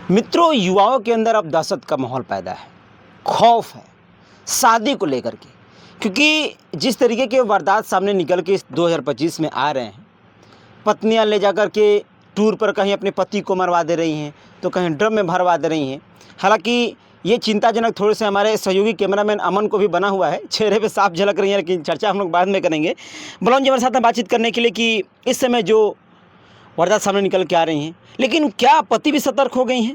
मित्रों, युवाओं के अंदर अब दहशत का माहौल पैदा है, खौफ है शादी को लेकर के। क्योंकि जिस तरीके के वारदात सामने निकल के इस 2025 में आ रहे हैं, पत्नियां ले जाकर के टूर पर कहीं अपने पति को मरवा दे रही हैं, तो कहीं ड्रम में भरवा दे रही हैं। हालांकि ये चिंताजनक थोड़े से हमारे सहयोगी कैमरामैन अमन को भी बना हुआ है, चेहरे पे साफ झलक रही है, लेकिन चर्चा हम लोग बाद में करेंगे। बलौन जी हमारे साथ में बातचीत करने के लिए कि इस समय जो वारदात सामने निकल के आ रही हैं, लेकिन क्या पति भी सतर्क हो गई हैं?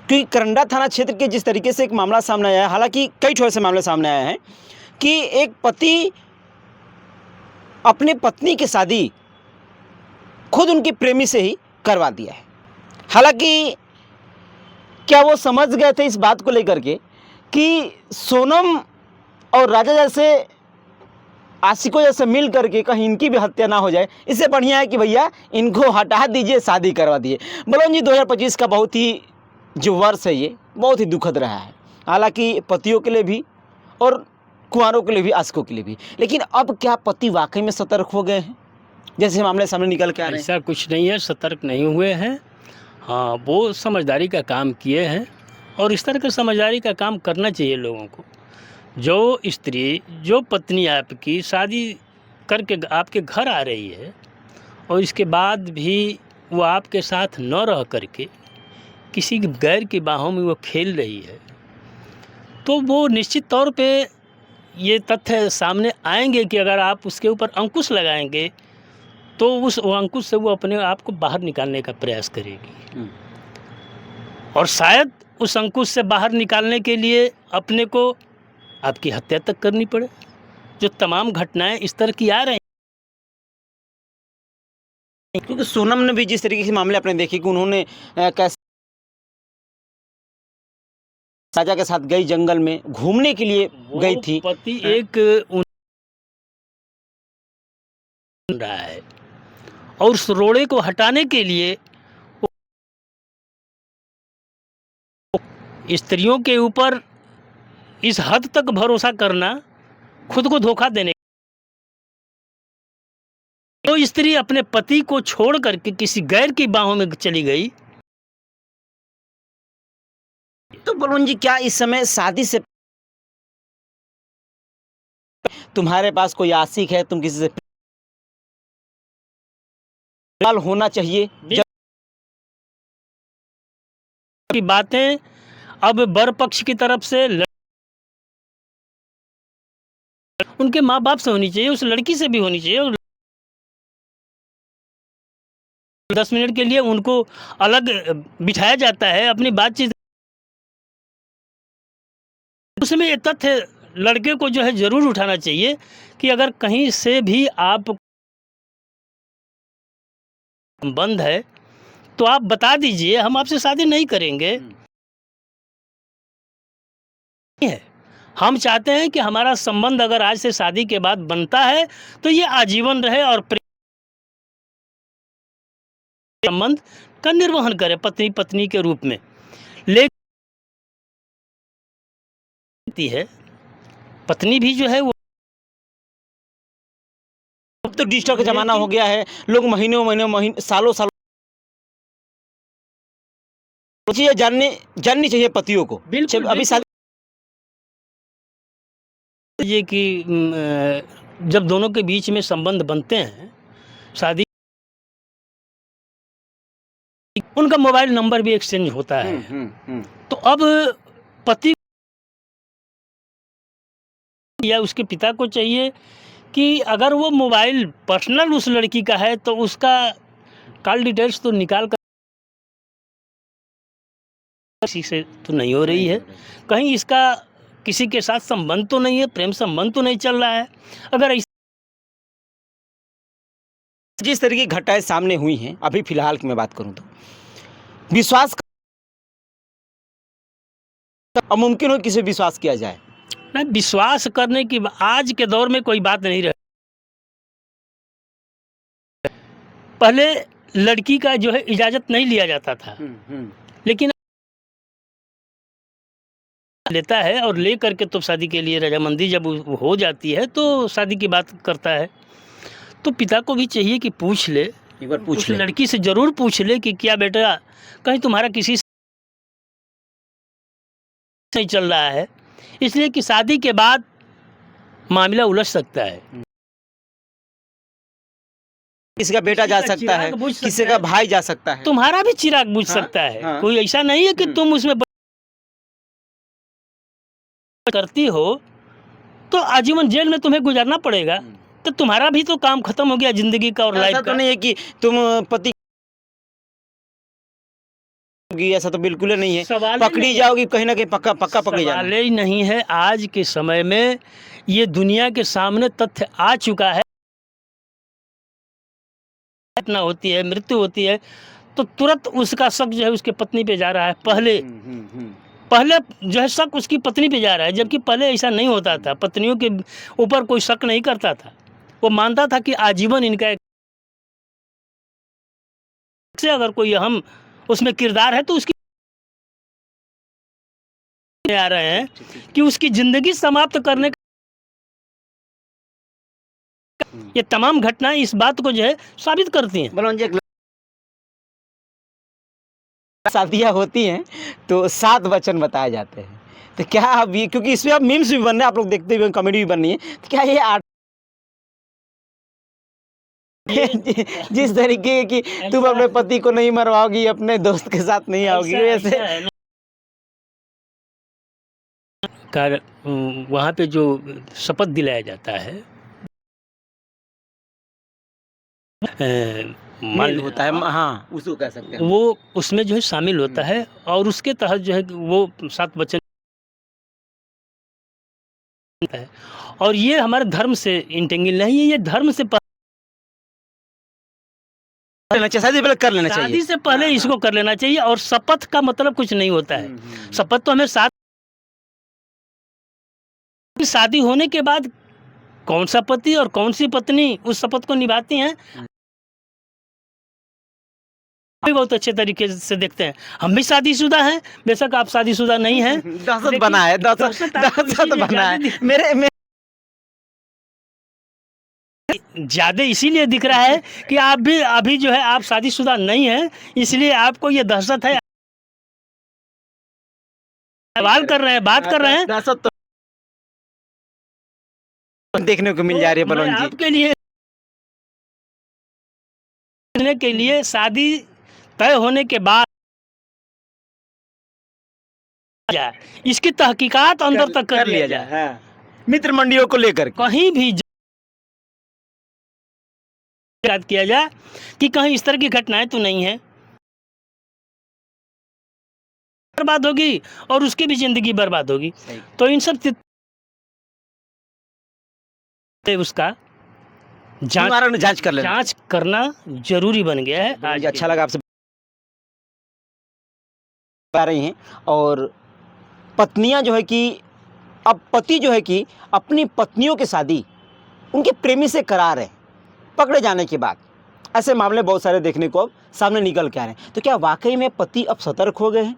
क्योंकि करंडा थाना क्षेत्र के जिस तरीके से एक मामला सामने आया है, हालांकि कई ठोस से मामले सामने आए हैं कि एक पति अपने पत्नी की शादी खुद उनकी प्रेमी से ही करवा दिया है। हालांकि क्या वो समझ गए थे इस बात को लेकर के कि सोनम और राजा जैसे आशिकों जैसे मिल करके कहीं इनकी भी हत्या ना हो जाए, इससे बढ़िया है कि भैया इनको हटा दीजिए, शादी करवा दिए। बलौन जी 2025 का बहुत ही जो वर्ष है ये बहुत ही दुखद रहा है, हालांकि पतियों के लिए भी और कुंवारों के लिए भी, आशिकों के लिए भी। लेकिन अब क्या पति वाकई में सतर्क हो गए हैं जैसे मामले सामने निकल के आ रहे हैं? ऐसा कुछ नहीं है, सतर्क नहीं हुए हैं। हाँ, वो समझदारी का काम किए हैं और इस तरह का समझदारी का काम करना चाहिए लोगों को। जो स्त्री, जो पत्नी आपकी शादी करके आपके घर आ रही है और इसके बाद भी वो आपके साथ न रह करके किसी गैर की बाहों में वो खेल रही है, तो वो निश्चित तौर पे ये तथ्य सामने आएंगे कि अगर आप उसके ऊपर अंकुश लगाएंगे तो उस अंकुश से वो अपने आप को बाहर निकालने का प्रयास करेगी और शायद उस अंकुश से बाहर निकालने के लिए अपने को आपकी हत्या तक करनी पड़े। जो तमाम घटनाएं इस तरह की आ रही हैं, क्योंकि सोनम ने भी जिस तरीके के मामले आपने देखे कि उन्होंने कैसे राजा के साथ गई, जंगल में घूमने के लिए गई थी। पति एक रहा है और उस रोड़े को हटाने के लिए स्त्रियों के ऊपर इस हद तक भरोसा करना खुद को धोखा देने। तो स्त्री अपने पति को छोड़ करके किसी गैर की बाहों में चली गई। तो बलून जी, क्या इस समय शादी से तुम्हारे पास कोई आशिक है, तुम किसी से प्यार होना चाहिए? की बातें अब बर पक्ष की तरफ से उनके माँ बाप से होनी चाहिए, उस लड़की से भी होनी चाहिए। और 10 मिनट के लिए उनको अलग बिठाया जाता है, अपनी बातचीत। उसमें ये तथ्य लड़के को जो है जरूर उठाना चाहिए कि अगर कहीं से भी आप बंद है तो आप बता दीजिए, हम आपसे शादी नहीं करेंगे। हम चाहते हैं कि हमारा संबंध अगर आज से शादी के बाद बनता है तो ये आजीवन रहे और संबंध का निर्वहन करे पत्नी पत्नी के रूप में। लेती है पत्नी भी जो है वो, अब तो डिजिटल का जमाना हो गया है, लोग महीने सालों चीजें जाननी चाहिए पतियों को। बिल्कुल अभी शादी ये कि जब दोनों के बीच में संबंध बनते हैं, शादी, उनका मोबाइल नंबर भी एक्सचेंज होता है। तो अब पति या उसके पिता को चाहिए कि अगर वो मोबाइल पर्सनल उस लड़की का है तो उसका कॉल डिटेल्स तो निकाल कर, किसी से तो नहीं हो रही है, कहीं इसका किसी के साथ संबंध तो नहीं है, प्रेम संबंध तो नहीं चल रहा है। अगर जिस तरह की घटनाएं सामने हुई हैं, अभी फिलहाल की मैं बात करूं तो विश्वास अब मुमकिन हो किसी विश्वास किया जाए? नहीं, विश्वास करने की आज के दौर में कोई बात नहीं रही। पहले लड़की का जो है इजाजत नहीं लिया जाता था, लेकिन लेता है और ले करके तो शादी के लिए रजामंदी जब हो जाती है तो शादी की बात करता है। तो पिता को भी चाहिए कि पूछ ले एक बार पूछ उस ले। लड़की से ज़रूर पूछ ले कि क्या बेटा कहीं तुम्हारा किसी से नहीं चल रहा है, इसलिए कि शादी के बाद मामला उलझ सकता है। किसी का बेटा जा किसी का सकता है, चिराग बुझ सकता किसी का है। भाई जा सकता है। तुम्हारा भी चिराग बुझ हाँ, सकता है। हाँ। कोई ऐसा नहीं है कि तुम उसमें करती हो तो आजीवन जेल में तुम्हें गुजारना पड़ेगा। तो तुम्हारा भी तो काम खत्म हो गया ज़िंदगी का और ऐसा लाइफ तो का। नहीं है कि तुम पति होगी, ऐसा तो बिल्कुल ही नहीं है। सवाल ही पकड़ी नहीं है। जाओगी कहीं ना कहीं, पक्का पक्का पकड़ी सवाल जाना। ही नहीं है। आज के समय में ये दुनिया के सामने तथ्य आ चुका है। घटना होती है, मृत्यु होती है तो तुरंत उसका शक जो है उसके पत्नी पे जा रहा है। पहले जो है शक उसकी पत्नी पे जा रहा है, जबकि पहले ऐसा नहीं होता था। पत्नियों के ऊपर कोई शक नहीं करता था। वो मानता था कि आजीवन इनका से अगर कोई अहम उसमें किरदार है तो उसकी आ रहे हैं कि उसकी ज़िंदगी समाप्त करने का। ये तमाम घटनाएं इस बात को जो है साबित करती हैं। बलवान जी, शादियाँ होती हैं तो 7 वचन बताए जाते हैं, तो क्या अब ये, क्योंकि इसमें अब मीम्स भी बन रहे हैं, आप लोग देखते हुए कॉमेडी भी बन रही है, तो क्या ये जिस तरीके की तुम अपने पति को नहीं मरवाओगी, अपने दोस्त के साथ नहीं आओगी, वैसे वहाँ पे जो शपथ दिलाया जाता है मेल होता है, हाँ उसको कह सकते हैं। वो उसमें जो है शामिल होता है और उसके तहत जो है वो 7 वचन है। और ये हमारे धर्म से इंटेंगिल नहीं है, ये धर्म से लेना चाहिए, शादी पहले कर लेना चाहिए। शादी से पहले इसको कर लेना चाहिए। और शपथ का मतलब कुछ नहीं होता है। शपथ तो हमें शादी होने के बाद कौन सा पति और कौन सी पत्नी उस शपथ को निभाती हैं, बहुत अच्छे तरीके से देखते हैं। हम भी शादीशुदा हैं, बेशक आप शादीशुदा नहीं हैं। दहशत बना है, दहशत बना है मेरे ज़्यादा इसीलिए दिख रहा है कि आप भी अभी जो है आप शादीशुदा नहीं हैं, इसलिए आपको ये दहशत है। सवाल कर रहे हैं, बात कर रहे हैं, दहशत तो देखने को मिल जा रही है बलवान जी। आपके लिए के लिए शादी तय होने के बाद इसकी तहकीकात अंदर तक कर लिया जाए। हाँ। मित्र मंडियों को लेकर कहीं भी याद किया जाए कि कहीं इस तरह की घटनाएं तो नहीं है, बर्बाद होगी और उसकी भी जिंदगी बर्बाद होगी। तो इन सब उसका जांच कर लेना, जांच करना जरूरी बन गया है। आज अच्छा लगा आपसे आ रही हैं। और पत्नियां जो है कि अब पति जो है कि अपनी पत्नियों की शादी उनके प्रेमी से करा रहे हैं, पकड़े जाने के बाद ऐसे मामले बहुत सारे देखने को अब सामने निकल के आ रहे हैं। तो क्या वाकई में पति अब सतर्क हो गए हैं?